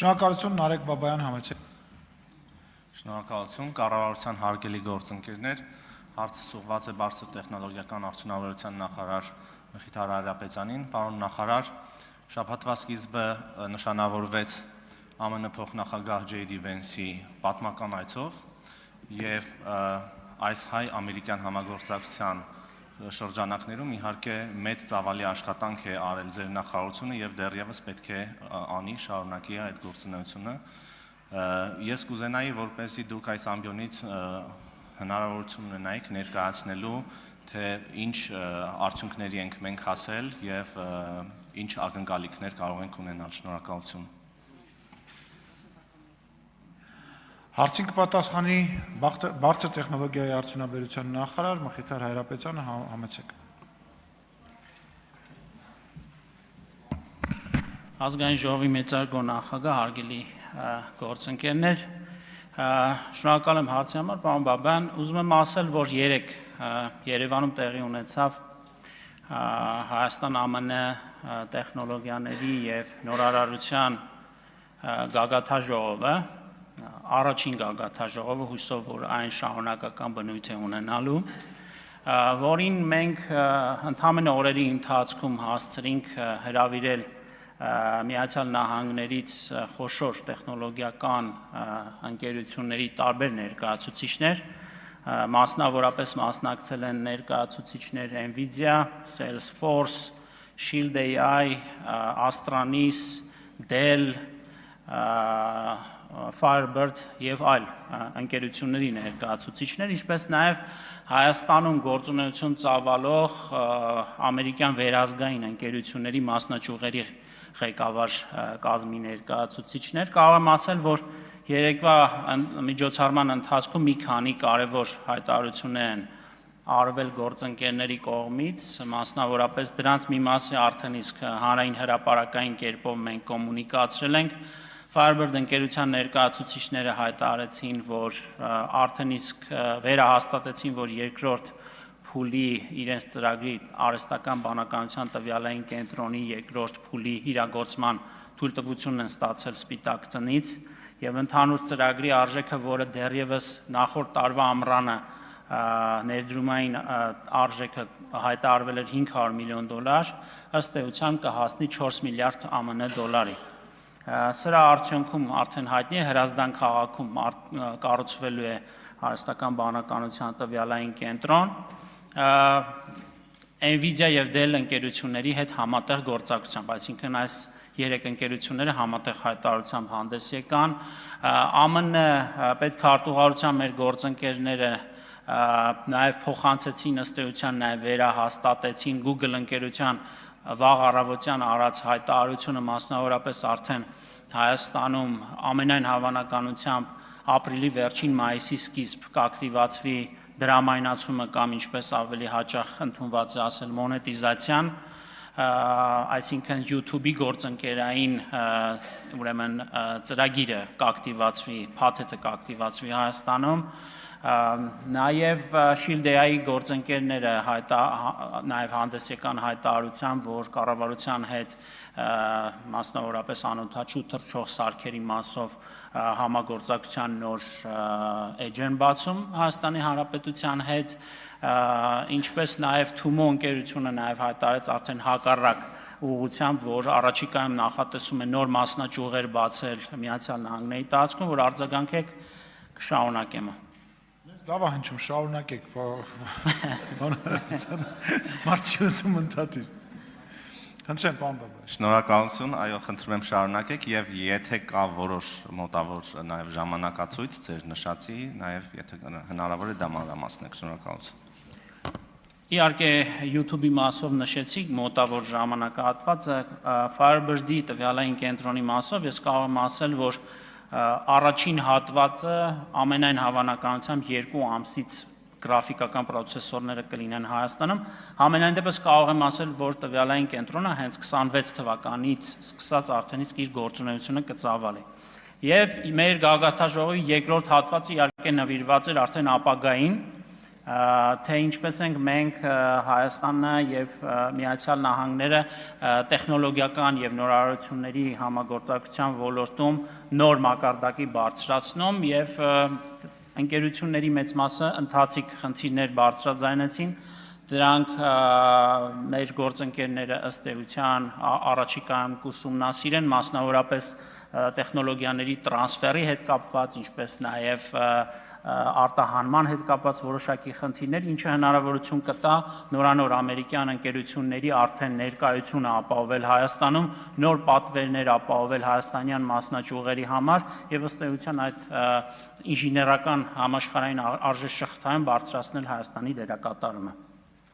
Շնորհակալություն Նարեկ Բաբայան համեցեք։ Շնորհակալություն կառավարության հարգելի գործընկերներ, հարցը ուղղված է բարձր տեխնոլոգիական արդյունաբերության նախարար Մխիթար Հայրապետյանին։ Պարոն նախարար, շաբաթվա սկիզբը նշանավորվեց ԱՄՆ փոխնախագահ J.D. Vance-ի պատմական այցով եւ այս հայ-ամերիկյան համագործակցության շրջանակներում իհարկե մեծ ծավալի աշխատանք է արել ձեր նախարարությունը եւ դեռևս պետք է անի շարունակի այդ գործունեությունը։ Ես կուզենայի, որպեսզի դուք այս ամբիոնից հնարավորություն ունենայիք ներկայացնելու, թե ինչ արդյունքների ենք մենք հասել եւ ինչ ակնկալիքներ կարող ենք ունենալ։ Շնորհակալություն։ Հարցին կպատասխանի բարձր տեխնոլոգիայի արդյունաբերության նախարար Մխիթար Հայրապետյանը համեցեք։ Ազգային ժողովի մեծարգո նախագահ, հարգելի գործընկերներ, շնորհակալ եմ հարցի համար, պարոն Բաբայան, ուզում եմ ասել, որ երեկ Երևանում տեղի ունեցավ Հայաստան-ԱՄՆ տեխնոլոգիաների եւ նորարարության գագաթաժողովը, առաջին գագաթաժողովը, հույսով որ այն շարունակական բնույթ է ունենալու, որին մենք ընդամենը օրերի ընթացքում հասցրինք հրավիրել Միացյալ Նահանգներից խոշոր տեխնոլոգիական ընկերությունների տարբեր ներկայացուցիչներ, մասնավորապես մասնակցել են ներկայացուցիչներ Nvidia, Salesforce, Shield AI, Astranis, Dell, Firebird եւ այլ ընկերությունների ներկայացուցիչներ, ինչպես նաեւ Հայաստանում գործունեություն ծավալող ամերիկյան վերազգային ընկերությունների մասնաճյուղերի ղեկավար կազմի ներկայացուցիչներ։ Կարող եմ ասել, որ երեկվա միջոցառման ընթացքում մի քանի կարևոր հայտարարություններ են արվել գործընկերների կողմից, մասնավորապես դրանց մի մասը արդեն իսկ հանրային հրապարակային կերպով մենք կոմունիկացրել ենք։ Firebird ընկերության ներկայացուցիչները հայտարարեցին, որ արդեն իսկ վերահաստատեցին, որ երկրորդ փուլի իրենց ծրագրի արհեստական բանականության տվյալային կենտրոնի երկրորդ փուլի իրագործման թույլտվությունն են ստացել Սպիտակ տնից եւ ընդհանուր ծրագրի արժեքը, որը դեռևս նախորդ տարվա ամռանը ներդրումային արժեքը հայտարարվել էր $500 միլիոն, ըստ էության կհասնի 4 միլիարդ ԱՄՆ դոլարի։ Սրա արդյունքում արդեն հայտնի է Հրազդան քաղաքում կառուցվելու է արհեստական բանականության տվյալային կենտրոն, Nvidia եւ Dell ընկերությունների հետ համատեղ գործակցությամբ, այսինքն այս երեք ընկերությունները համատեղ հայտարարությամբ հանդես եկան, ԱՄՆ պետքարտուղարության մեր գործընկերները նաեւ փոխանցեցին ըստ էության նաեւ վերահաստատեցին Google ընկերության վաղ առավոտյան արած հայտարարությունը, մասնավորապես արդեն Հայաստանում ամենայն հավանականությամբ ապրիլի վերջին մայիսի սկիզբ կակտիվացվի դրամայնացումը կամ ինչպես ավելի հաճախ ընդունված է ասել մոնետիզացիան, այսինքն YouTube-ի գործընկերային ուրեմն ծրագիրը կակտիվացվի, փաթեթը կակտիվացվի Հայաստանում, նաև Shield AI-ի գործընկերները նաև հանդես եկան հայտարարությամբ, որ կառավարության հետ մասնավորապես անօդաչու թռչող սարքերի մասով համագործակցության նոր էջ են բացում Հայաստանի Հանրապետության հետ, ինչպես նաև Թումո ընկերությունը նաև հայտարարեց արդեն հակառակ ուղղությամբ, որ առաջիկայում նախատեսում է նոր մասնաճյուղեր բացել Միացյալ Նահանգների տարածքում, որ արձագանքեք կշարունակեմ։ Լավ է հնչում, շարունակեք, մարդ չի ուզում ընդհատիր։ Խնդրեմ, պարոն Բաբայան։ Շնորհակալություն, այո, խնդրում եմ շարունակեք եւ եթե կա որոշ մոտավոր նաեւ ժամանակացույց ձեր նշածի, նաեւ եթե հնարավոր է դա մանրամասնեք, շնորհակալություն։ Իհարկե YouTube-ի մասով նշեցիք մոտավոր ժամանակահատվածը, Firebird-ի տվյալային կենտրոնի մասով ես կարող եմ ասել, որ առաջին հատվածը ամենայն հավանականությամբ 2 ամսից գրաֆիկական պրոցեսորները կլինեն Հայաստանում, համենայն դեպս կարող եմ ասել, որ տվյալային կենտրոնը հենց 26 թվականից սկսած արդեն իսկ իր գործունեությունը կծավալի։ Եվ մեր գագաթաժողովի երկրորդ հատվածը իհարկե նվիրված էր արդեն ապագային, թե ինչպես ենք մենք Հայաստանը եւ Միացյալ Նահանգները տեխնոլոգիական եւ նորարարությունների համագործակցության ոլորտում նոր մակարդակի բարձրացնում եւ ընկերությունների մեծ մասը ընթացիկ խնդիրներ բարձրաձայնեցին դրանք մեր գործընկերները ըստ էության առաջիկայում կուսումնասիրեն մասնավորապես տեխնոլոգիաների տրանսֆերի հետ կապված, ինչպես նաև արտահանման հետ կապված որոշակի խնդիրներ, ինչը հնարավորություն կտա նորանոր ամերիկյան ընկերությունների արդեն ներկայությունը ապահովել Հայաստանում, նոր պատվերներ ապահովել հայաստանյան մասնաճյուղերի համար եւ ըստ էության այդ ինժեներական համաշխարհային արժեշղթայում բարձրացնել Հայաստանի դերակատարումը։